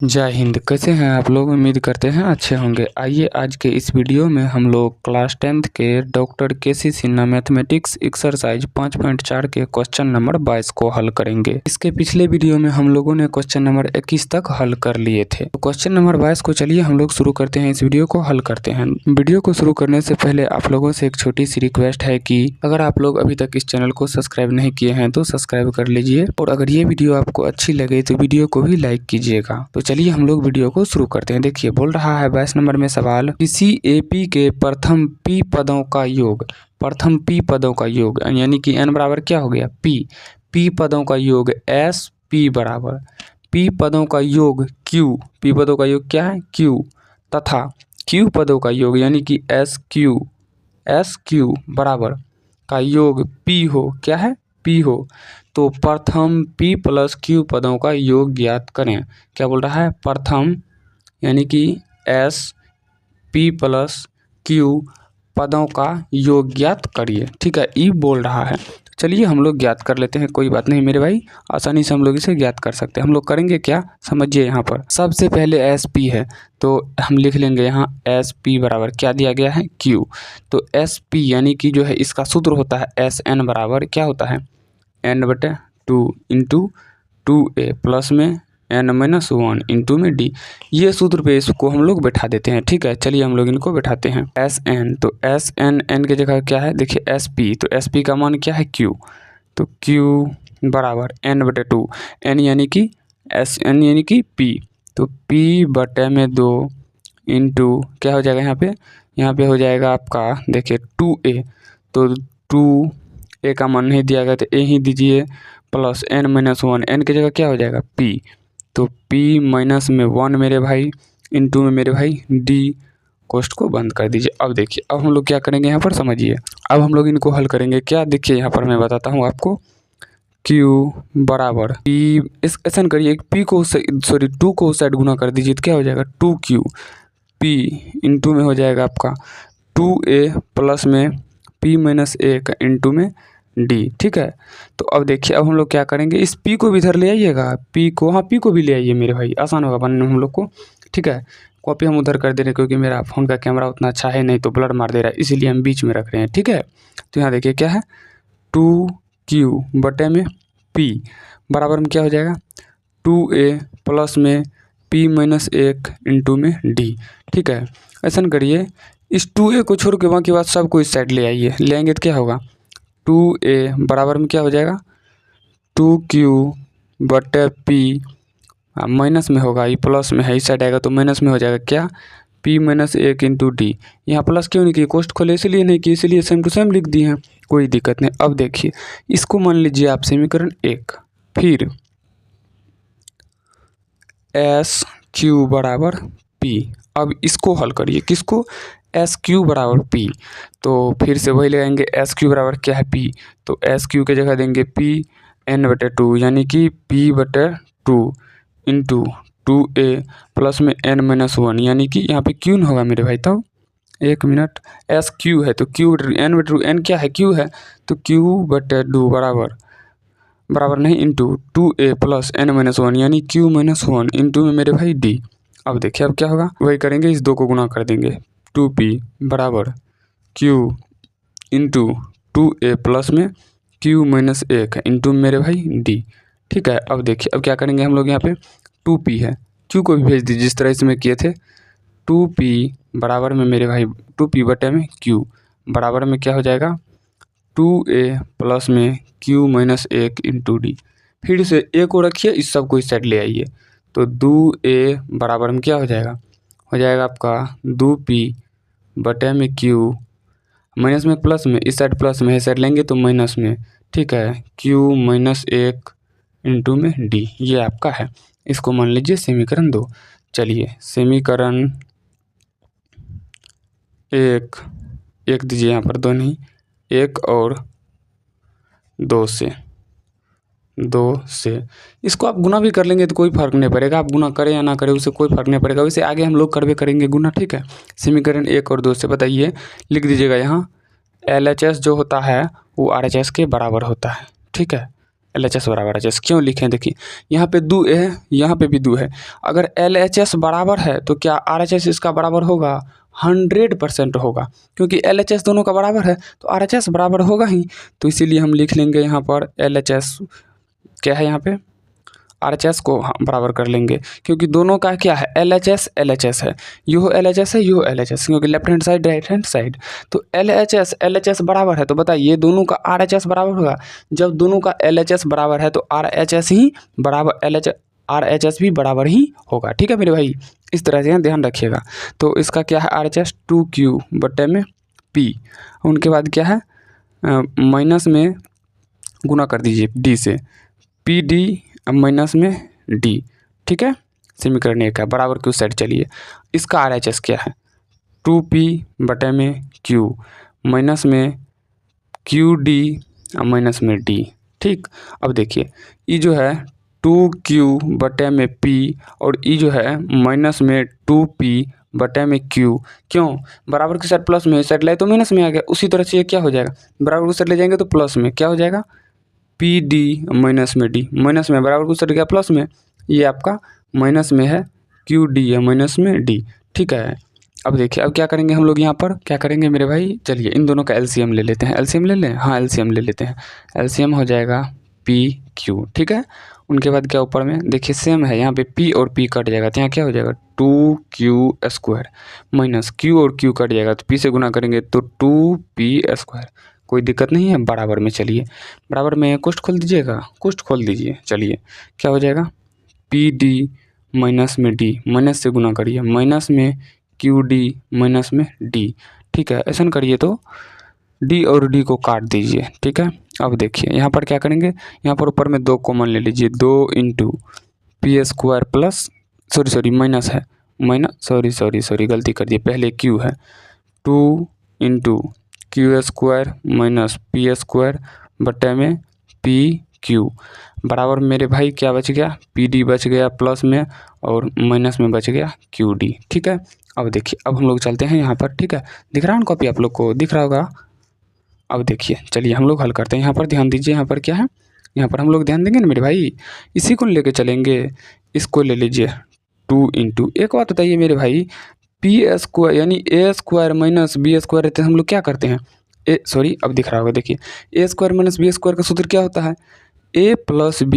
जय हिंद। कैसे हैं आप लोग? उम्मीद करते हैं अच्छे होंगे। आइए आज के इस वीडियो में हम लोग क्लास 10th के डॉक्टर केसी सिन्हा मैथमेटिक्स एक्सरसाइज 5.4 के क्वेश्चन नंबर 22 को हल करेंगे। इसके पिछले वीडियो में हम लोगों ने क्वेश्चन नंबर 21 तक हल कर लिए थे। तो क्वेश्चन नंबर 22 को चलिए हम लोग शुरू करते हैं, इस वीडियो को हल करते हैं। वीडियो को शुरू करने से पहले आप लोगों से एक छोटी सी रिक्वेस्ट है कि अगर आप लोग अभी तक इस चैनल को सब्सक्राइब नहीं किए हैं तो सब्सक्राइब कर लीजिए, और अगर ये वीडियो आपको अच्छी लगे तो वीडियो को भी लाइक कीजिएगा। तो चलिए हम लोग वीडियो को शुरू करते हैं। देखिए बोल रहा है 22 नंबर में सवाल, किसी एपी के प्रथम पी पदों का योग, प्रथम पी पदों का योग यानी कि n बराबर क्या हो गया पी पदों का योग एस पी बराबर पी पदों का योग क्यू, पी पदों का योग क्या है क्यू, तथा क्यू पदों का योग यानी कि एस क्यू बराबर का योग पी हो, क्या है पी हो। तो प्रथम p प्लस q पदों का योग ज्ञात करें। क्या बोल रहा है? प्रथम यानी कि s p प्लस q पदों का योग ज्ञात करिए। ठीक है, ई बोल रहा है। चलिए हम लोग ज्ञात कर लेते हैं, कोई बात नहीं मेरे भाई, आसानी से हम लोग इसे ज्ञात कर सकते हैं। हम लोग करेंगे क्या, समझिए। यहाँ पर सबसे पहले एस पी है तो हम लिख लेंगे यहाँ एस पी बराबर क्या दिया गया है क्यू। तो एस पी यानी कि जो है इसका सूत्र होता है एस एन बराबर क्या होता है n/2 इंटू 2a प्लस में n-1 इंटू में d। ये सूत्र पे इसको हम लोग बैठा देते हैं। ठीक है, चलिए हम लोग इनको बैठाते हैं। एस एन, तो एस एन एन की जगह क्या है, देखिए एस पी, तो एस पी का मान क्या है क्यू, तो क्यू बराबर n/2, n यानी कि एस एन यानी कि p, तो p/2 इंटू क्या हो जाएगा यहाँ पे हो जाएगा आपका, देखिए 2a, तो 2a का मान नहीं दिया गया तो a ही दीजिए, प्लस n-1, n की जगह क्या हो जाएगा p, तो p माइनस में 1 मेरे भाई इंटू में मेरे भाई d, कोष्ट को बंद कर दीजिए। अब देखिए अब हम लोग क्या करेंगे यहाँ पर, समझिए। अब हम लोग इनको हल करेंगे। क्या, देखिए यहाँ पर मैं बताता हूँ आपको, q बराबर p, इस ऐसा करिए p को 2 को उस साइड गुना कर दीजिए तो क्या हो जाएगा 2q, p इंटू में हो जाएगा आपका 2a प्लस में p-1 इंटू में d। ठीक है, तो अब देखिए अब हम लोग क्या करेंगे, इस p को भी इधर ले आइएगा, p को, हाँ p को भी ले आइए मेरे भाई, आसान होगा बनने में हम लोग को। ठीक है, कॉपी हम उधर कर दे रहे हैं क्योंकि मेरा फ़ोन का कैमरा उतना अच्छा है नहीं तो ब्लर मार दे रहा है, इसीलिए हम बीच में रख रहे हैं। ठीक है, तो यहाँ देखिए क्या है 2q बटे में p बराबर में क्या हो जाएगा 2a प्लस में p-1 इंटू में d। ठीक है, ऐसा करिए इस 2a को छोड़ के बाकी बात सबको इस साइड ले आइए, ले आएंगे तो क्या होगा 2a बराबर में क्या हो जाएगा 2q बटे p, माइनस में होगा, ये प्लस में है, इस साइड आएगा तो माइनस में हो जाएगा क्या p-1 इंटू डी। यहाँ प्लस क्यों नहीं किए, कोष्ट खोले इसलिए नहीं किए, इसलिए सेम टू सेम लिख दिए हैं, कोई दिक्कत नहीं। अब देखिए इसको मान लीजिए आप समीकरण 1, फिर एस क्यू बराबर p। अब इसको हल करिए, किसको, एस क्यू बराबर p, तो फिर से वही लगाएंगे एस क्यू बराबर क्या है p, तो एस क्यू की जगह देंगे p n/2 यानी कि p/2 इंटू 2a प्लस में n-1 यानी कि यहाँ पे क्यू न होगा मेरे भाई। तब एक मिनट, एस क्यू है तो क्यू n/2, n क्या है क्यू है, तो q/2 बराबर नहीं इंटू 2a प्लस n-1 यानी q-1 इंटू में मेरे भाई d। अब देखिए अब क्या होगा, वही करेंगे, इस 2 को गुना कर देंगे, 2p बराबर q इंटू 2a प्लस में q-1 इंटू मेरे भाई d। ठीक है, अब देखिए अब क्या करेंगे हम लोग, यहाँ पे 2p है, q को भी भेज दीजिए जिस तरह से मैं किए थे, 2p बराबर में मेरे भाई 2p बटे में q बराबर में क्या हो जाएगा 2a प्लस में q-1 इंटू डी। फिर से a को रखिए, इस सब को इस साइड ले आइए, तो 2a बराबर में क्या हो जाएगा आपका 2p बटे में q, माइनस में प्लस में, इस साइड प्लस में, इस साइड लेंगे तो माइनस में। ठीक है, q-1 इंटू में d, ये आपका है। इसको मान लीजिए समीकरण 2। चलिए समीकरण 1 दीजिए यहाँ पर, 2 नहीं, 1 और 2 से इसको आप गुना भी कर लेंगे तो कोई फ़र्क नहीं पड़ेगा, आप गुना करें या ना करें उससे कोई फ़र्क नहीं पड़ेगा, वैसे आगे हम लोग करवे करेंगे गुना। ठीक है, समीकरण 1 और 2 से बताइए, लिख दीजिएगा यहाँ LHS जो होता है वो RHS के बराबर होता है। ठीक है, LHS बराबर HS क्यों लिखें, देखिए यहाँ पे 2 है, यहाँ पे भी 2 है। अगर LHS बराबर है तो क्या RHS इसका बराबर होगा? 100% होगा, क्योंकि LHS दोनों का बराबर है तो RHS बराबर होगा ही। तो इसीलिए हम लिख लेंगे यहाँ पर LHS क्या है, यहाँ पे RHS को बराबर कर लेंगे, क्योंकि दोनों का क्या है, LHS है, यो LHS है, यो LHS, क्योंकि left hand side right hand side. तो LHS बराबर है, तो बताइए दोनों का RHS बराबर होगा। जब दोनों का LHS बराबर है तो RHS ही बराबर RHS भी बराबर ही होगा। ठीक है मेरे भाई, इस तरह से ध्यान रखिएगा। तो इसका क्या है, RHS 2Q बटे में P, उनके बाद क्या है माइनस में गुना कर दीजिए D से, PD अब माइनस में D। ठीक है, समीकरण एक है, बराबर की उस साइड चलिए। इसका RHS क्या है, 2P बटे में Q माइनस में QD माइनस में D। ठीक, अब देखिए ये जो है 2Q बटे में P और ये जो है माइनस में 2P बटे में Q, क्यों, बराबर की साइड प्लस में, साइड लाए तो माइनस में आ गया। उसी तरह से ये क्या हो जाएगा, बराबर की साइड ले जाएंगे तो प्लस में क्या हो जाएगा, PD माइनस में D, माइनस में बराबर कुछ गया प्लस में, ये आपका माइनस में है QD है माइनस में D। ठीक है, अब देखिए अब क्या करेंगे हम लोग, यहाँ पर क्या करेंगे मेरे भाई, चलिए इन दोनों का LCM ले लेते हैं। LCM ले लें, हाँ LCM ले लेते हैं। LCM हो जाएगा PQ। ठीक है, उनके बाद क्या ऊपर में देखिए सेम है, यहाँ पे P और P कट जाएगा तो यहाँ क्या हो जाएगा 2Q² माइनस Q और Q कट जाएगा तो P से गुना करेंगे तो 2P²। कोई दिक्कत नहीं है, बराबर में चलिए, बराबर में कुछ खोल दीजिएगा, कुछ खोल दीजिए, चलिए क्या हो जाएगा PD माइनस में D, माइनस से गुना करिए, माइनस में QD माइनस में D। ठीक है, ऐसा करिए तो D और D को काट दीजिए। ठीक है, अब देखिए यहाँ पर क्या करेंगे, यहाँ पर ऊपर में 2 कॉमन ले लीजिए, 2 into P² plus sorry minus है, माइनस सॉरी गलती कर दिए, पहले Q है, 2 इंटू Q² माइनस P² बटे में PQ बराबर मेरे भाई क्या बच गया, PD बच गया प्लस में और माइनस में बच गया QD। ठीक है, अब देखिए अब हम लोग चलते हैं यहाँ पर। ठीक है, दिख रहा है ना कॉपी, आप लोग को दिख रहा होगा। अब देखिए चलिए हम लोग हल करते हैं। यहाँ पर ध्यान दीजिए, यहाँ पर क्या है, यहाँ पर हम लोग ध्यान देंगे ना मेरे भाई, इसी को लेके चलेंगे। इसको ले लीजिए 2 इंटू, एक बात बताइए मेरे भाई, P² यानी A² माइनस B² रहते हैं, हम लोग क्या करते हैं अब दिख रहा होगा, देखिए A² माइनस B² का सूत्र क्या होता है, A प्लस B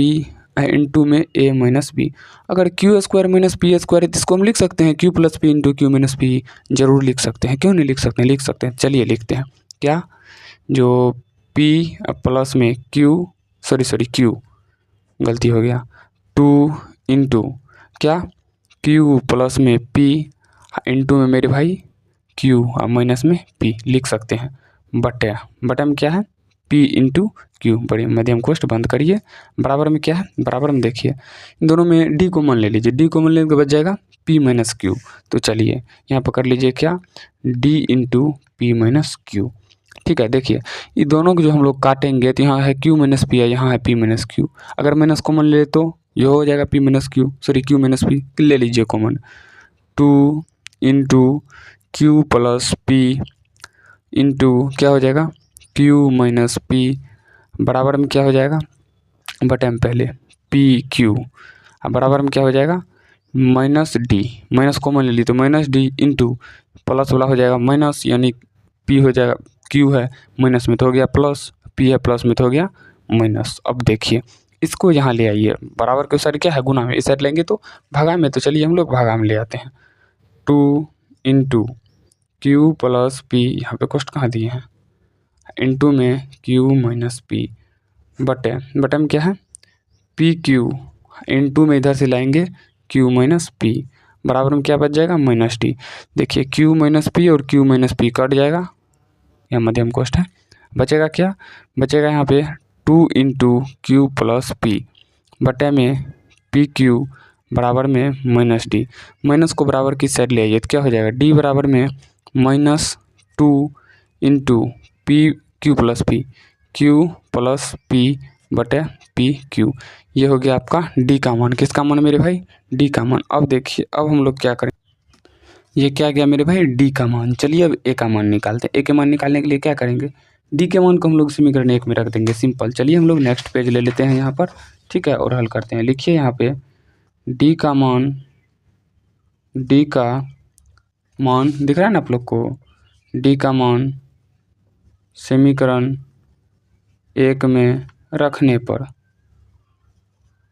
इंटू में A माइनस B। अगर Q² माइनस P² है तो इसको हम लिख सकते हैं Q plus P into Q minus P, जरूर लिख सकते हैं, क्यों नहीं लिख सकते हैं, लिख सकते हैं। चलिए लिखते हैं, क्या जो P प्लस में Q गलती हो गया, 2 इंटू क्या Q प्लस में P इंटू में मेरे भाई Q माइनस में P लिख सकते हैं, बटे में क्या है P इंटू Q, बड़े मध्यम कोष्ठ बंद करिए, बराबर में क्या है, बराबर में देखिए इन दोनों में D कॉमन ले लीजिए, D कॉमन लेने के बच जाएगा P माइनस Q। तो चलिए यहाँ पर कर लीजिए क्या D into P minus Q। ठीक है, देखिए ये दोनों को जो हम लोग काटेंगे तो यहाँ है Q माइनस P है, यहाँ है P माइनस Q, अगर माइनस कॉमन ले तो ये हो जाएगा P minus Q minus P, ले लीजिए common, 2 into Q plus P into क्या हो जाएगा Q माइनस P बराबर में क्या हो जाएगा, बटे में पहले PQ बराबर में क्या हो जाएगा माइनस D, माइनस कॉमन ले ली तो माइनस D इंटू प्लस वाला हो जाएगा माइनस, यानी P हो जाएगा, Q है माइनस में तो हो गया प्लस, P है प्लस में तो हो गया माइनस। अब देखिए इसको यहाँ ले आइए, बराबर के साइड क्या है गुना में, इस साइड लेंगे तो भागा में, तो चलिए हम लोग भागा में ले आते हैं, 2 इंटू Q प्लस P, यहाँ पे कॉस्ट कहाँ दिए हैं, इंटू में Q माइनस P बटे में क्या है PQ इंटू में इधर से लाएंगे Q माइनस P बराबर में क्या बच जाएगा माइनस D। देखिए Q माइनस P और Q माइनस P कट जाएगा, यहाँ मध्यम कोष्ठ है, बचेगा क्या, बचेगा यहाँ पे 2 इंटू Q प्लस P बटे में PQ बराबर में माइनस D, माइनस को बराबर की साइड ले आइए तो क्या हो जाएगा D बराबर में minus 2 into Q plus P बटे PQ, ये हो गया आपका D का मान। किसका मान मेरे भाई, D का मान। अब देखिए अब हम लोग क्या करें, ये क्या गया मेरे भाई D का मान। चलिए अब A का मान निकालते हैं। A के मान निकालने के लिए क्या करेंगे, डी के मान को हम लोग समीकरण 1 में रख देंगे, सिंपल। चलिए हम लोग नेक्स्ट पेज ले लेते हैं यहाँ पर, ठीक है, और हल करते हैं। लिखिए यहाँ पे डी का मान दिख रहा है ना आप लोग को, डी का मान समीकरण 1 में रखने पर,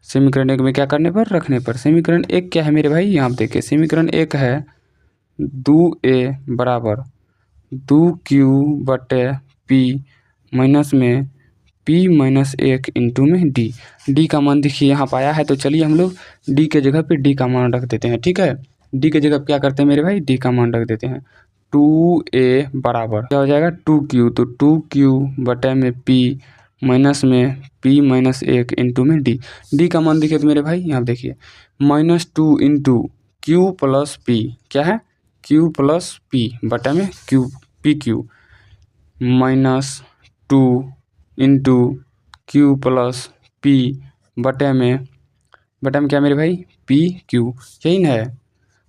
समीकरण 1 में क्या करने पर, रखने पर। समीकरण 1 क्या है मेरे भाई, यहाँ पे देखिए समीकरण 1 है 2a बराबर 2q बटे p माइनस में p माइनस 1 इंटू में डी का मान देखिए यहाँ पाया है। तो चलिए हम लोग डी के जगह पे डी का मान रख देते हैं, ठीक है। डी के जगह क्या करते हैं मेरे भाई, डी का मान रख देते हैं। 2a बराबर क्या हो जाएगा 2q, तो 2q बटे में p माइनस में p माइनस 1 इंटू में डी का मान देखिए तो मेरे भाई यहाँ देखिए -2 इंटू क्यू प्लस पी, क्या है q प्लस पी बटे में PQ -2 into Q plus P बटे में क्या मेरे भाई PQ, यही ना है,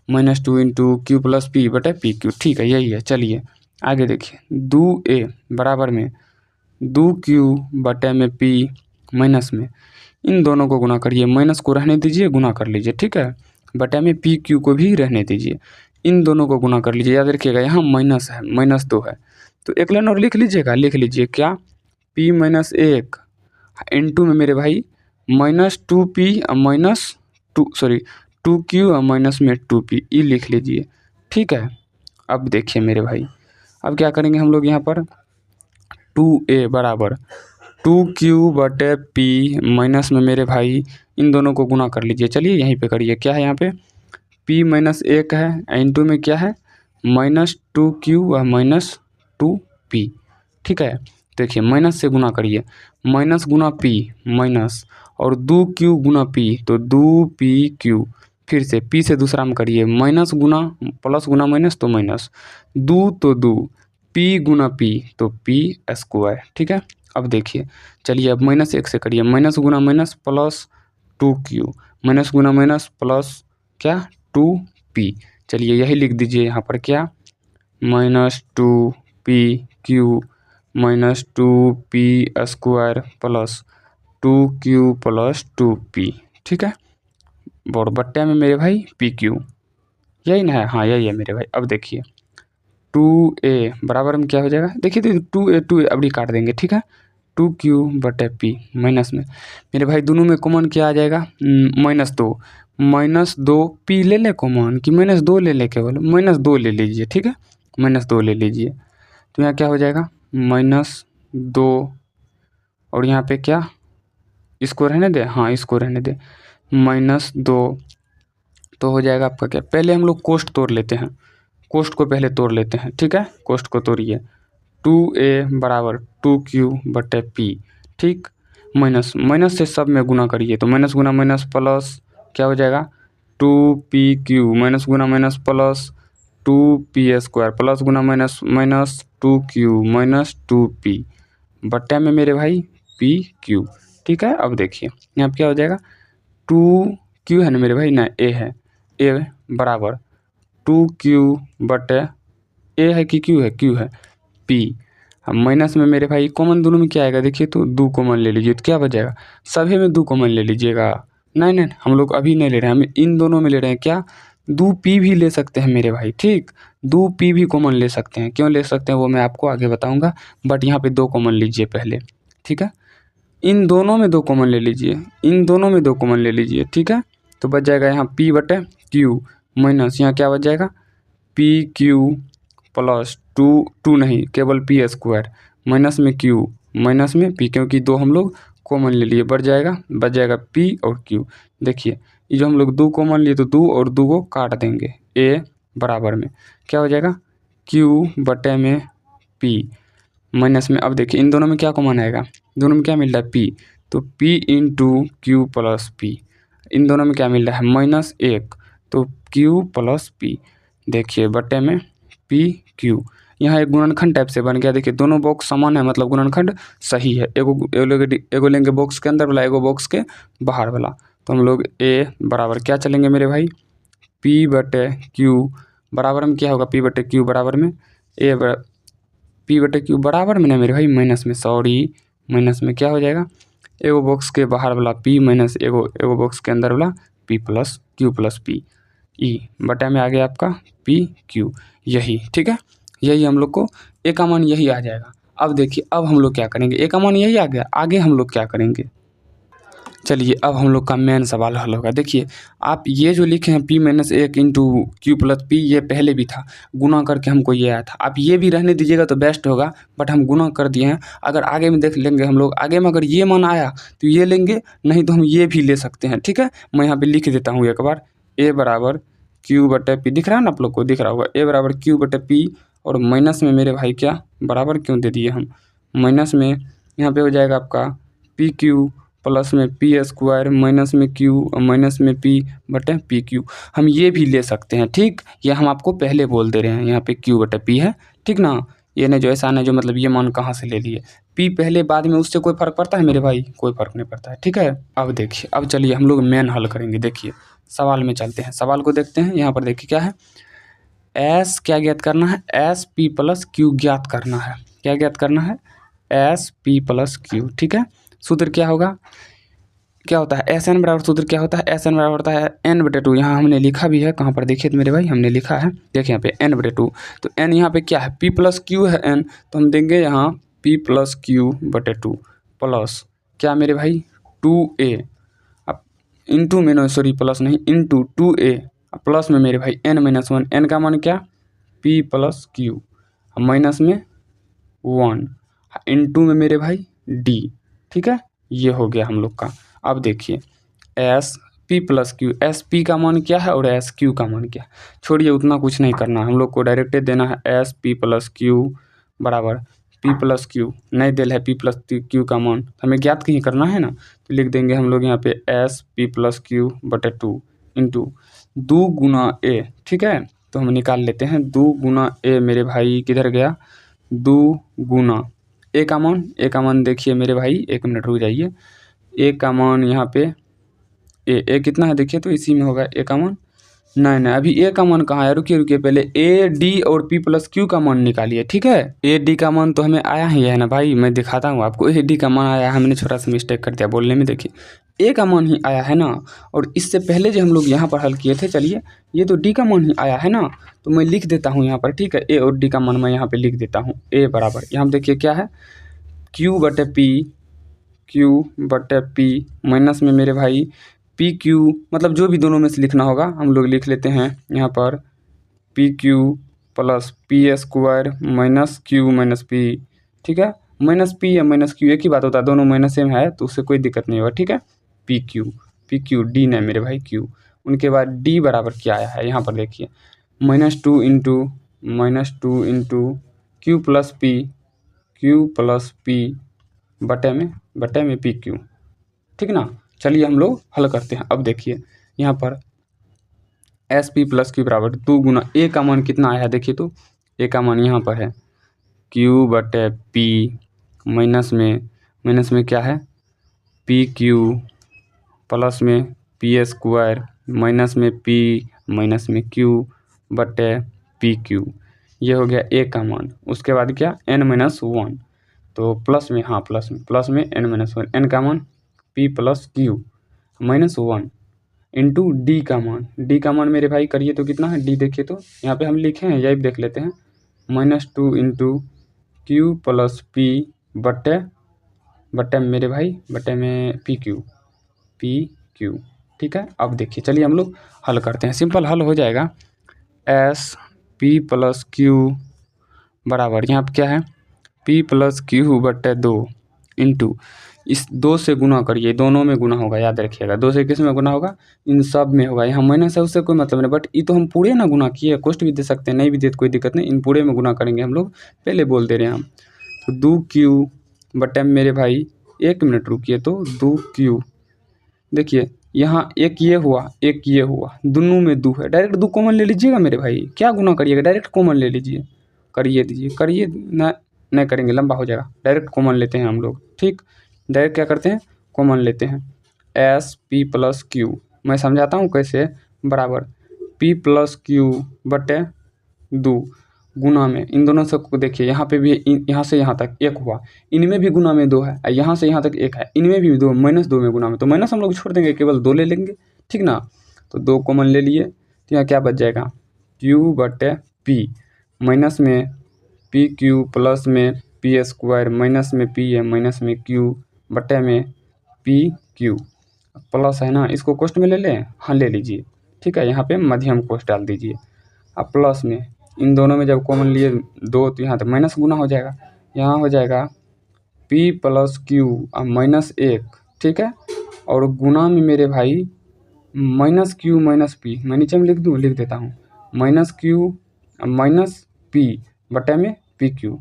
-2 इंटू क्यू प्लस पी बटे PQ, ठीक है यही है। चलिए आगे देखिए 2a बराबर में 2q बटे में p माइनस में, इन दोनों को गुना करिए, माइनस को रहने दीजिए, गुना कर लीजिए, ठीक है। बटे में PQ को भी रहने दीजिए, इन दोनों को गुना कर लीजिए। याद रखिएगा यहाँ माइनस है, -2 है, तो एक लाइन और लिख लीजिए क्या p माइनस 1 इंटू में मेरे भाई -2p -2q और माइनस में 2p, ये लिख लीजिए, ठीक है। अब देखिए मेरे भाई, अब क्या करेंगे हम लोग यहाँ पर 2a बराबर 2q बटे p माइनस में मेरे भाई इन दोनों को गुना कर लीजिए। चलिए यहीं पे करिए, क्या है यहाँ पे p माइनस 1 है, इंटू में क्या है -2q और -2p, ठीक है। देखिए माइनस से गुना करिए, माइनस गुना p माइनस और 2q गुना p, तो 2pq, फिर से p से दूसरा में करिए, माइनस गुना प्लस गुना माइनस तो माइनस, 2 तो 2, p गुना p तो p स्क्वायर, ठीक है। अब देखिए चलिए अब -1 से करिए, माइनस गुना माइनस प्लस 2q, माइनस गुना माइनस प्लस क्या 2p, चलिए यही लिख दीजिए यहाँ पर क्या -2pq minus 2p square plus 2q plus 2p, ठीक है। और बट्टे में मेरे भाई PQ, यही ना है, हाँ यही है मेरे भाई। अब देखिए 2a बराबर में क्या हो जाएगा, देखिए तो 2a अभी काट देंगे, ठीक है। 2q बटे p माइनस में मेरे भाई दोनों में कॉमन क्या आ जाएगा -2 p ले ले कॉमन कि -2 ले ले, केवल -2 ले लीजिए, ठीक है, -2 ले लीजिए। तो यहाँ क्या हो जाएगा -2 और यहाँ पे क्या, इसको रहने दे, हाँ इसको रहने दे, -2 तो हो जाएगा आपका क्या, पहले हम लोग कोष्ट तोड़ लेते हैं, कोष्ट को पहले तोड़ लेते हैं, ठीक है। कोष्ट को तोड़िए, 2a बराबर 2q बटे p, ठीक, माइनस से सब में गुना करिए, तो माइनस गुना माइनस प्लस क्या हो जाएगा 2pq, माइनस गुना minus plus 2p square, plus गुना minus minus 2q minus 2p बट्टे में मेरे भाई PQ, ठीक है। अब देखिए यहाँ पे क्या हो जाएगा 2q है ना मेरे भाई, ना a है, a बराबर 2q बटे a है कि q है, q है p, अब माइनस में मेरे भाई कॉमन दोनों में क्या आएगा, देखिए तो 2 कॉमन ले लीजिए, तो क्या बचेगा, सभी में 2 कॉमन ले लीजिएगा। नहीं हम लोग अभी नहीं ले रहे हैं, हम इन दोनों में ले रहे हैं, क्या 2p भी ले सकते हैं मेरे भाई, ठीक, 2p भी कॉमन ले सकते हैं, क्यों ले सकते हैं वो मैं आपको आगे बताऊंगा, बट यहाँ पे 2 कॉमन लीजिए पहले, ठीक है। इन दोनों में 2 कॉमन ले लीजिए, इन दोनों में 2 कॉमन ले लीजिए, ठीक है। तो बच जाएगा यहाँ p बटे q माइनस यहाँ क्या बच जाएगा PQ प्लस 2 नहीं केवल p स्क्वायर माइनस में q माइनस में p, क्योंकि 2 हम लोग कॉमन ले लिए, बच जाएगा p और q। देखिए ये जो हम लोग 2 कॉमन लिए तो 2 और 2 को काट देंगे, a बराबर में क्या हो जाएगा q बटे में p माइनस में, अब देखिए इन दोनों में क्या कॉमन आएगा, दोनों में क्या मिल रहा है p, तो p into q plus p, इन दोनों में क्या मिल रहा है -1, तो q प्लस p, देखिए बट्टे में PQ, यहाँ एक गुणनखंड टाइप से बन गया। देखिए दोनों बॉक्स समान है, मतलब गुणनखंड सही है, एगो लेंगे बॉक्स के अंदर वाला, एगो बॉक्स के बाहर वाला, तो हम लोग a बराबर क्या चलेंगे मेरे भाई P बटे Q बराबर में क्या होगा, P बटे Q बराबर में पी बटे क्यू बराबर में ना मेरे भाई माइनस में, सॉरी माइनस में क्या हो जाएगा, एगो बॉक्स के बाहर वाला पी माइनस एगो बॉक्स के अंदर वाला पी प्लस पी ई बटा में आ गया आपका पी क्यू, यही ठीक है। यही हम लोग को ए का मान यही आ जाएगा। अब देखिए अब हम लोग क्या करेंगे, ए का मान यही आ गया, आगे हम लोग क्या करेंगे, चलिए अब हम लोग का मेन सवाल हल होगा। देखिए आप ये जो लिखे हैं पी माइनस एक इंटू क्यू प्लस पी, ये पहले भी था, गुना करके हमको ये आया था। आप ये भी रहने दीजिएगा तो बेस्ट होगा, बट हम गुना कर दिए हैं। अगर आगे में देख लेंगे हम लोग, आगे में अगर ये मान आया तो ये लेंगे, नहीं तो हम ये भी ले सकते हैं, ठीक है। मैं यहाँ पर लिख देता हूँ एक बार, ए बराबर क्यू बटे पी, दिख रहा है ना आप लोग को, दिख रहा होगा, ए बराबर क्यू बटे पी, और माइनस में मेरे भाई क्या बराबर क्यों दे दिए हम, माइनस में यहाँ पे हो जाएगा आपका पी क्यू प्लस में पी स्क्वायर माइनस में क्यू और माइनस में पी बटे पी क्यू। हम ये भी ले सकते हैं, ठीक, ये हम आपको पहले बोल दे रहे हैं, यहाँ पे क्यू बटे पी है, ठीक ना। ये नहीं जो ऐसा नहीं जो मतलब ये मान कहाँ से ले लिए, पी पहले बाद में, उससे कोई फ़र्क पड़ता है मेरे भाई, कोई फ़र्क नहीं पड़ता है, ठीक है। अब देखिए अब चलिए हम लोग मेन हल करेंगे। देखिए सवाल में चलते हैं, सवाल को देखते हैं। यहाँ पर देखिए क्या है, एस क्या ज्ञात करना है, एस पी प्लस क्यू ज्ञात करना है। क्या ज्ञात करना है, एस पी प्लस क्यू, ठीक है। सूत्र क्या होगा, क्या होता है, एस एन बराबर, सूत्र क्या होता है, एस एन बराबर होता है एन बटे टू। यहाँ हमने लिखा भी है, कहाँ पर देखिए तो मेरे भाई हमने लिखा है, देखिए यहाँ पे एन बटे टू। तो एन यहाँ पे क्या है, पी प्लस क्यू है एन, तो हम देंगे यहाँ पी प्लस क्यू बटे टू प्लस क्या मेरे भाई टू ए, अब इंटू में, सॉरी प्लस नहीं, इंटू टू ए प्लस में मेरे भाई एन माइनस वन, एन का मान क्या पी प्लस क्यू माइनस में वन, इंटू में मेरे भाई डी, ठीक है। ये हो गया हम लोग का। अब देखिए S P plus Q, S P का मान क्या है और एस क्यू का मान क्या है, छोड़िए उतना कुछ नहीं करना, हम लोग को डायरेक्ट देना है एस पी प्लस क्यू बराबर पी प्लस क्यू, नहीं दिल है पी प्लस क्यू का मान, हमें ज्ञात कहीं करना है ना, तो लिख देंगे हम लोग यहाँ पे एस पी प्लस क्यू बटे टू इंटू दो गुना ए, ठीक है। तो हम निकाल लेते हैं दो गुना ए, मेरे भाई किधर गया, दो गुना ए का मान, ए का मान देखिए मेरे भाई, एक मिनट रुक जाइए, ए का मान यहाँ पे ए कितना है देखिए, तो इसी में होगा ए का मान, नहीं अभी ए का मान कहाँ है, रुकिए पहले ए डी और पी प्लस क्यू का मान निकालिए, ठीक है। ए डी का मान तो हमें आया ही है ना भाई, मैं दिखाता हूँ आपको, ए डी का मान आया है, हमने छोटा सा मिस्टेक कर दिया बोलने में, देखिए ए का मान ही आया है ना, और इससे पहले जो हम लोग यहाँ पर हल किए थे, चलिए ये तो डी का मान ही आया है ना, तो मैं लिख देता हूँ यहाँ पर, ठीक है। ए और डी का मान मैं यहाँ पर लिख देता हूँ, ए बराबर यहाँ देखिए क्या है क्यू बटे पी माइनस में मेरे भाई पी क्यू, मतलब जो भी दोनों में से लिखना होगा हम लोग लिख लेते हैं यहाँ पर P Q plus P square minus Q minus P, ठीक है। माइनस पी या माइनस क्यू एक ही बात होता है, दोनों माइनस सेम है तो उससे कोई दिक्कत नहीं होगा, ठीक है। पी क्यू डी नहीं मेरे भाई क्यू, उनके बाद डी बराबर क्या आया है यहाँ पर देखिए minus two into Q plus P बटे में पी क्यू, ठीक ना। चलिए हम लोग हल करते हैं। अब देखिए यहाँ पर एस पी प्लस क्यू बराबर दो गुना ए का मान कितना आया है, देखिए तो ए का मान यहाँ पर है क्यू बटे पी माइनस में क्या है पी क्यू प्लस में पी स्क्वायर माइनस में क्यू बटे पी क्यू, ये हो गया ए का मान। उसके बाद क्या एन माइनस वन, तो प्लस में एन माइनस वन, एन का मान P plus Q minus one into D का मान मेरे भाई करिए तो कितना है डी, देखिए तो यहाँ पे हम लिखे हैं, यही देख लेते हैं minus two into Q plus P बटे मेरे भाई बटे में पी क्यू, ठीक है। अब देखिए चलिए हम लोग हल करते हैं, सिंपल हल हो जाएगा। एस पी प्लस क्यू बराबर यहाँ पर क्या है पी प्लस क्यू बटे दो इंटू इस दो से गुना करिए, दोनों में गुना होगा, याद रखिएगा, दो से किस में गुना होगा, इन सब में होगा। यहाँ माइनस है उससे कोई मतलब नहीं, बट ये तो हम पूरे ना गुना किए, कोष्ट भी दे सकते हैं, नहीं भी दे तो कोई दिक्कत नहीं, इन पूरे में गुना करेंगे हम लोग, पहले बोल दे रहे हैं हम। तो दो क्यू बटे मेरे भाई, एक मिनट रुकिए, तो दो क्यू देखिए यहाँ एक ये हुआ दोनों में दो है, डायरेक्ट दो कॉमन ले लीजिएगा मेरे भाई, क्या गुना करिएगा, डायरेक्ट कॉमन ले लीजिए, करिए ना, नहीं करेंगे लंबा हो जाएगा, डायरेक्ट कॉमन लेते हैं हम लोग, ठीक। डायरेक्ट क्या करते हैं कॉमन लेते हैं, एस पी प्लस क्यू, मैं समझाता हूँ कैसे, बराबर पी प्लस क्यू बटे दो गुना में इन दोनों सबको देखिए, यहाँ पे भी यहाँ से यहाँ तक 1 हुआ, इनमें भी गुना में 2 है, यहाँ से यहाँ तक 1 है, इनमें भी 2, -2 में गुना में, तो माइनस हम लोग छोड़ देंगे, केवल 2 ले लेंगे, ठीक ना। तो 2 कॉमन ले लिए, तो यहाँ क्या बच जाएगा, Q/P, माइनस में PQ प्लस में P² माइनस में P है, माइनस में Q बटे में PQ प्लस है ना, इसको कोष्ठ में ले लें, हाँ ले लीजिए, ठीक है। यहाँ पे मध्यम कोष्ठ डाल दीजिए। अब प्लस में इन दोनों में जब कॉमन लिए 2, तो यहाँ तक माइनस गुना हो जाएगा, यहाँ हो जाएगा P + Q अब -1, ठीक है। और गुना में मेरे भाई -Q - P, मैं नीचे में लिख देता हूँ, -Q -P बटे में PQ,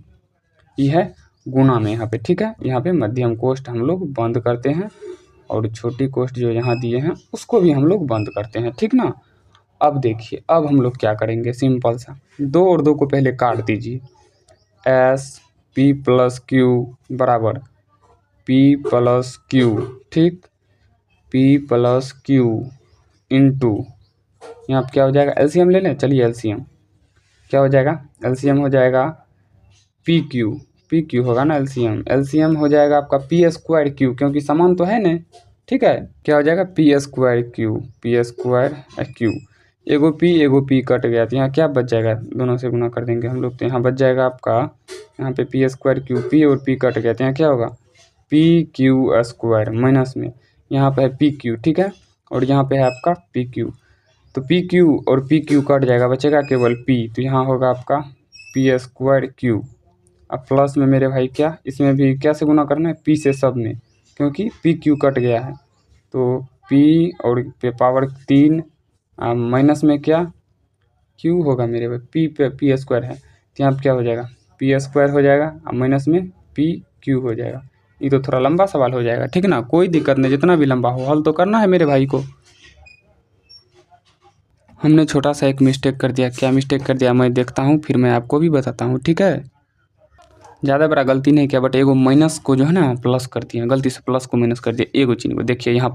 ये है गुना में यहाँ पे, ठीक है। यहाँ पे मध्यम कोष्ठ हम लोग बंद करते हैं और छोटी कोष्ठ जो यहाँ दिए हैं उसको भी हम लोग बंद करते हैं, ठीक ना। अब देखिए, अब हम लोग क्या करेंगे, सिंपल सा 2 और 2 को पहले काट दीजिए, S P + Q बराबर P + Q, ठीक, P + Q इंटू, यहाँ पर क्या हो जाएगा, एलसीएम ले लें, चलिए एलसीएम क्या हो जाएगा, एलसीएम हो जाएगा PQ होगा ना, एलसीएम हो जाएगा आपका P² Q, क्योंकि समान तो है ना, ठीक है। क्या हो जाएगा, P² Q, एगो P कट गया, तो यहाँ क्या बच जाएगा, दोनों से गुना कर देंगे हम लोग, तो यहाँ बच जाएगा आपका, यहाँ पे P² Q, P और P कट गया, तो यहाँ क्या होगा, PQ² माइनस में यहाँ पे है PQ, ठीक है, और यहाँ पे है आपका PQ, तो PQ और PQ कट जाएगा, बचेगा केवल P, तो यहाँ होगा आपका P² Q। अब प्लस में मेरे भाई क्या, इसमें भी क्या से गुना करना है, P से सब में, क्योंकि PQ कट गया है, तो P और पे पावर 3 माइनस में क्या Q होगा मेरे भाई, P पे P² है, तो यहाँ पर क्या हो जाएगा, P² हो जाएगा, अब माइनस में PQ हो जाएगा। ये तो थोड़ा लंबा सवाल हो जाएगा, ठीक ना, कोई दिक्कत नहीं, जितना भी लंबा हो हल तो करना है मेरे भाई को। हमने छोटा सा एक मिस्टेक कर दिया, क्या मिस्टेक कर दिया मैं देखता हूँ, फिर मैं आपको भी बताता हूँ, ठीक है। ज़्यादा बड़ा गलती नहीं किया, बट एगो माइनस को जो है ना प्लस कर दिया, गलती से प्लस को माइनस कर दिया, एगो चिन्ह को देखिए, यहाँ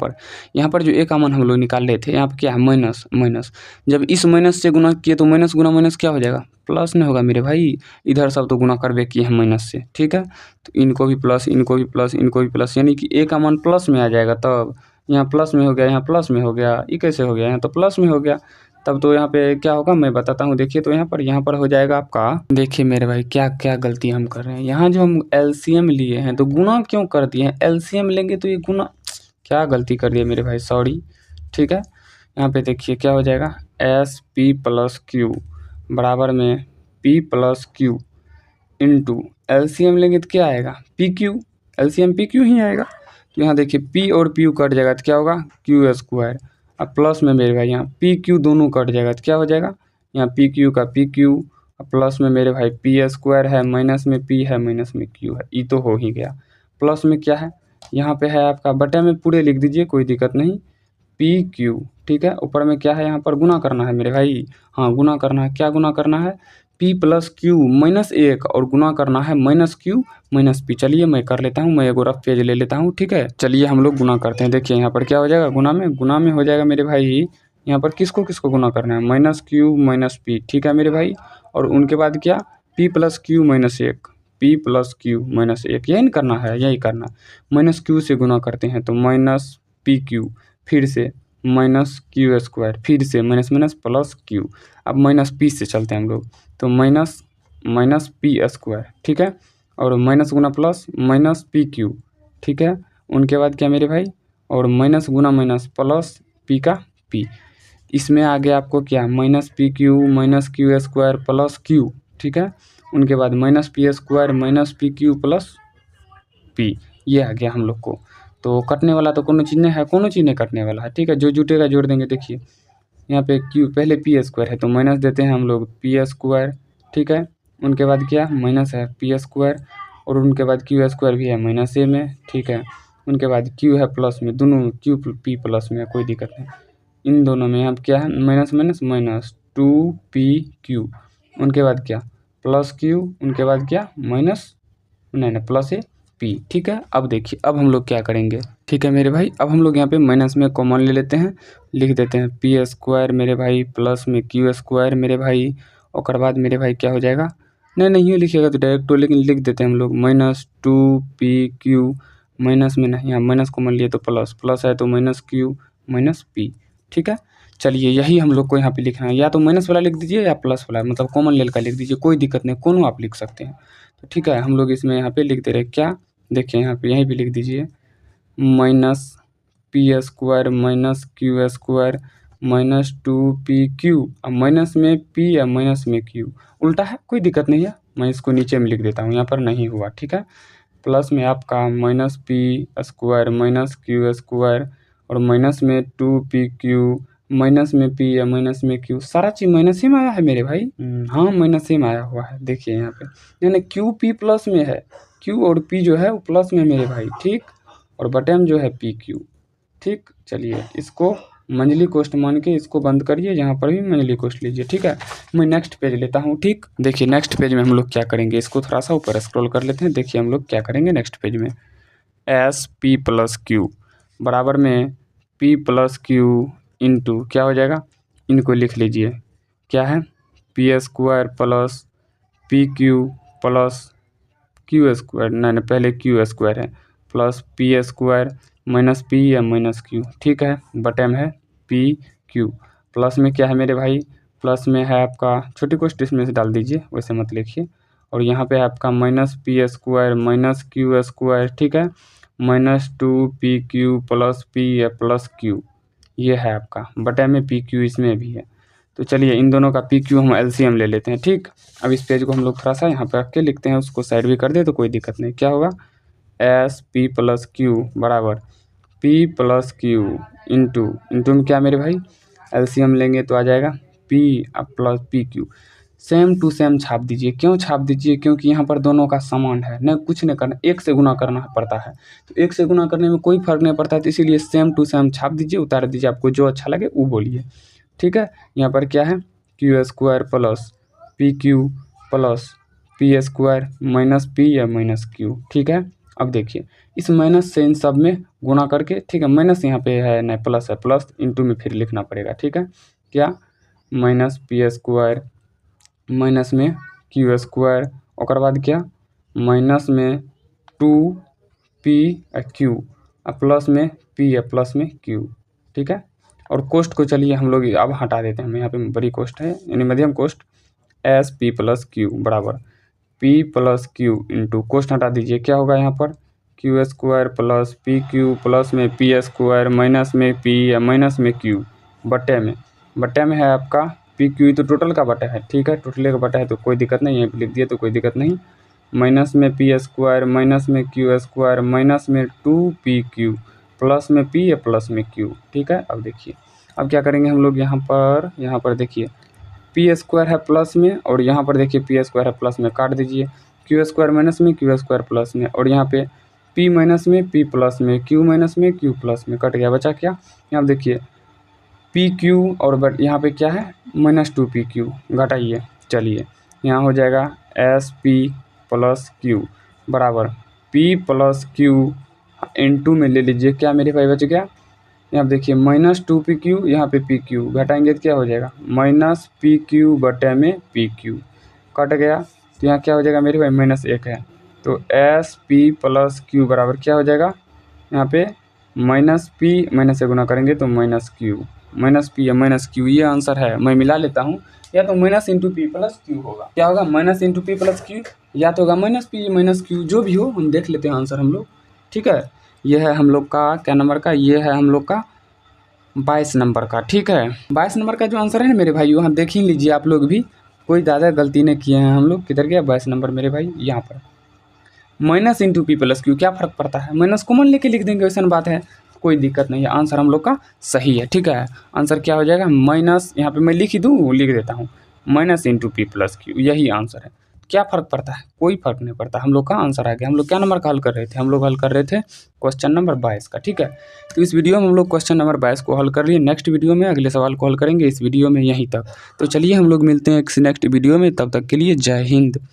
पर जो एक कॉमन हम लोग निकाल रहे थे, यहाँ पर क्या है, माइनस, जब इस माइनस से गुना किए तो माइनस गुना माइनस क्या हो जाएगा, प्लस नहीं होगा मेरे भाई, इधर सब तो गुना करवे किए हैं माइनस से, ठीक है। तो इनको भी प्लस, इनको भी प्लस, इनको भी प्लस, यानी कि एक कॉमन प्लस में आ जाएगा, तब यहाँ प्लस में हो गया, यहाँ प्लस में हो गया, ये कैसे हो गया, यहाँ तो प्लस में हो गया, तब तो यहाँ पे क्या होगा मैं बताता हूँ। देखिए, तो यहाँ पर हो जाएगा आपका, देखिए मेरे भाई क्या क्या गलती हम कर रहे हैं, यहाँ जो हम एलसीएम लिए हैं तो गुना क्यों कर दिए हैं, एलसीएम लेंगे तो ये गुना, क्या गलती कर दिया मेरे भाई, सॉरी, ठीक है। यहाँ पे देखिए क्या हो जाएगा, SP + Q बराबर में P + Q इंटू, एलसीएम लेंगे तो क्या आएगा, PQ, एलसीएम PQ ही आएगा। तो यहाँ देखिए P और P कट जाएगा, तो क्या होगा, Q²। अब प्लस में मेरे भाई यहाँ PQ दोनों कट जाएगा, तो क्या हो जाएगा, यहाँ PQ का PQ, अब प्लस में मेरे भाई P² है, माइनस में P है, माइनस में Q है, ये तो हो ही गया। प्लस में क्या है, यहाँ पे है आपका, बटे में पूरे लिख दीजिए, कोई दिक्कत नहीं, PQ, ठीक है। ऊपर में क्या है, यहाँ पर गुना करना है मेरे भाई, हाँ गुना करना है, क्या गुना करना है, P + Q -1 और गुना करना है -Q -P। चलिए मैं कर लेता हूँ, मैं एगो रफ पेज ले लेता हूँ, ठीक है। चलिए हम लोग गुना करते हैं, देखिए यहाँ पर क्या हो जाएगा, गुना में हो जाएगा मेरे भाई, यहाँ पर किसको किसको गुना करना है, -Q -P, ठीक है मेरे भाई। और उनके बाद क्या, P + Q -1, P + Q -1, यही करना है, यही करना, -Q से गुना करते हैं तो -PQ, फिर से -Q², फिर से माइनस प्लस Q। अब -P से चलते हैं हम लोग, तो -P², ठीक है, और माइनस गुना प्लस -PQ, ठीक है। उनके बाद क्या मेरे भाई, और माइनस गुना माइनस प्लस P का P, इसमें आगे आपको क्या, -PQ -Q² प्लस Q, ठीक है। उनके बाद -P² -PQ प्लस P, ये आ गया हम लोग को। तो कटने वाला तो कोनो चीज़ नहीं है, कोनो चीज़ नहीं कटने वाला है, ठीक है। जो जुटेगा जोड़ देंगे, देखिए यहाँ पे Q पहले P² है तो माइनस देते हैं हम लोग P², ठीक है। उनके बाद क्या, माइनस है P² और उनके बाद Q² भी है माइनस ए में, ठीक है। उनके बाद Q है प्लस में, दोनों Q P प्लस में है, कोई दिक्कत नहीं। इन दोनों में अब क्या है, -2PQ, उनके बाद क्या प्लस Q, उनके बाद क्या माइनस, नहीं प्लस P, ठीक है। अब देखिए, अब हम लोग क्या करेंगे, ठीक है मेरे भाई, अब हम लोग यहाँ पे माइनस में कॉमन ले लेते हैं, लिख देते हैं P² मेरे भाई प्लस में Q² मेरे भाई, और बाद मेरे भाई क्या हो जाएगा, नहीं यूँ लिखिएगा तो डायरेक्ट तो, लेकिन लिख देते हैं हम लोग -2pq, माइनस में नहीं, यहाँ माइनस कॉमन लिए तो प्लस, प्लस है तो -q -p। ठीक है, चलिए यही हम लोग को यहाँ पे लिखना है, या तो माइनस वाला लिख दीजिए या प्लस वाला, मतलब कॉमन ले का लिख दीजिए, कोई दिक्कत नहीं, कोनो आप लिख सकते हैं। तो ठीक है, हम लोग इसमें यहाँ पे लिख दे रहे क्या, देखिए यहाँ पे यहीं पे लिख दीजिए -p² -q² -2pq, अब माइनस में p या माइनस में q, उल्टा है कोई दिक्कत नहीं है, मैं इसको नीचे में लिख देता हूँ, यहाँ पर नहीं हुआ। ठीक है, प्लस में आपका -p² -q² और माइनस में 2pq, माइनस में p या माइनस में q, सारा चीज़ माइनस ही में आया है मेरे भाई। हाँ माइनस ही में आया हुआ है, देखिए यहाँ पे, यानी q p प्लस में है, q और p जो है वो प्लस में मेरे भाई। ठीक, और बटन जो है pq। ठीक, चलिए इसको मंझली कोष्ठ मान के इसको बंद करिए, यहाँ पर भी मंझली कोष्ठ लीजिए। ठीक है, मैं नेक्स्ट पेज लेता हूँ। ठीक, देखिए नेक्स्ट पेज में हम लोग क्या करेंगे, इसको थोड़ा सा ऊपर स्क्रॉल कर लेते हैं। देखिए हम लोग क्या करेंगे नेक्स्ट पेज में, SP + Q बराबर में P + Q इंटू क्या हो जाएगा, इनको लिख लीजिए, क्या है P² + PQ + Q², नहीं पहले Q² है, प्लस P² -P या -Q। ठीक है, बटन है PQ, प्लस में क्या है मेरे भाई, प्लस में है आपका छोटी कोष्ठ, इसमें से डाल दीजिए, वैसे मत लिखिए, और यहाँ पे आपका -P² -Q²। ठीक है, -2pq + p या + q, ये है आपका बटन में PQ, इसमें भी है। तो चलिए इन दोनों का PQ हम LCM ले लेते हैं। ठीक, अब इस पेज को हम लोग थोड़ा सा यहाँ पे रख के लिखते हैं, उसको साइड भी कर दे तो कोई दिक्कत नहीं। क्या होगा, SP + Q बराबर P + Q इंटू में क्या मेरे भाई, LCM लेंगे तो आ जाएगा P + PQ, same to same छाप दीजिए। क्यों छाप दीजिए, क्योंकि यहाँ पर दोनों का समान है, न कुछ नहीं करना, एक से गुना करना पड़ता है, तो एक से गुना करने में कोई फर्क नहीं पड़ता है, तो इसीलिए सेम टू सेम छाप दीजिए, उतार दीजिए, आपको जो अच्छा लगे वो बोलिए। ठीक है, यहाँ पर क्या है Q² + PQ + P² -P या -Q। ठीक है, अब देखिए इस माइनस से इन सब में गुणा करके, ठीक है, माइनस यहाँ पे है नहीं प्लस है, प्लस इंटू में फिर लिखना पड़ेगा। ठीक है, क्या -P² माइनस में Q² और बाद क्या माइनस में 2pq और प्लस में p या प्लस में q। ठीक है, और कोष्ठ को चलिए हम लोग अब हटा देते हैं, यहाँ पे बड़ी कोष्ठ है यानी मध्यम कोष्ठ, SP + Q बराबर P + Q इंटू कोष्ठ हटा दीजिए, क्या होगा यहाँ पर Q² + PQ प्लस में P² माइनस में P या माइनस में Q, बट्टे में है आपका PQ, तो टोटल का बटा है। ठीक है, टोटल का बटा है तो कोई दिक्कत नहीं, यहीं पे लिख दिए तो कोई दिक्कत नहीं, माइनस में P² माइनस में Q² माइनस में 2pq प्लस में P या प्लस में Q। ठीक है, अब देखिए अब क्या करेंगे हम लोग, यहाँ पर देखिए P² है प्लस में, और यहाँ पर देखिए P² है प्लस में, काट दीजिए, Q² माइनस में Q² प्लस में, और यहाँ पे P माइनस में P प्लस में, Q माइनस में Q प्लस में, कट गया, बचा क्या, यहाँ देखिए PQ और बट यहाँ पे क्या है -2pq, घटाइए, चलिए यहाँ हो जाएगा SP + Q बराबर P + Q इंटू में ले लीजिए, क्या मेरे भाई बच गया, यहाँ देखिए -2pq, यहाँ पे PQ घटाएंगे तो क्या हो जाएगा -PQ बटे में PQ, कट गया, तो यहाँ क्या हो जाएगा मेरे भाई -1 है, तो SP + Q बराबर क्या हो जाएगा, यहाँ पे -P माइनस से गुना करेंगे तो -Q -P या -Q, ये आंसर है। मैं मिला लेता हूँ, या तो -P + Q होगा, क्या होगा -P + Q, या तो होगा -P -Q, जो भी हो हम देख लेते हैं आंसर हम लोग। ठीक है, ये है हम लोग का क्या नंबर का, ये है हम लोग का 22 नंबर का। ठीक है, 22 नंबर का जो आंसर है ना मेरे भाई, वहाँ देख ही लीजिए आप लोग भी, कोई ज़्यादा गलती नहीं किए हैं हम लोग। किधर गया 22 नंबर मेरे भाई, यहाँ पर -P + Q, क्या फ़र्क पड़ता है, माइनस कॉमन लेके लिख देंगे, वैसा बात है, कोई दिक्कत नहीं है, आंसर हम लोग का सही है। ठीक है, आंसर क्या हो जाएगा माइनस, यहाँ पे मैं लिख देता हूँ -P + Q, यही आंसर है। क्या फ़र्क पड़ता है, कोई फ़र्क नहीं पड़ता, हम लोग का आंसर आ गया। हम लोग क्या नंबर का हल कर रहे थे, हम लोग हल कर रहे थे क्वेश्चन नंबर 22 का। ठीक है, तो इस वीडियो में हम लोग क्वेश्चन नंबर 22 को हल कर लिए, नेक्स्ट वीडियो में अगले सवाल को हल करेंगे, इस वीडियो में यहीं तक। तो चलिए हम लोग मिलते हैं नेक्स्ट वीडियो में, तब तक के लिए जय हिंद।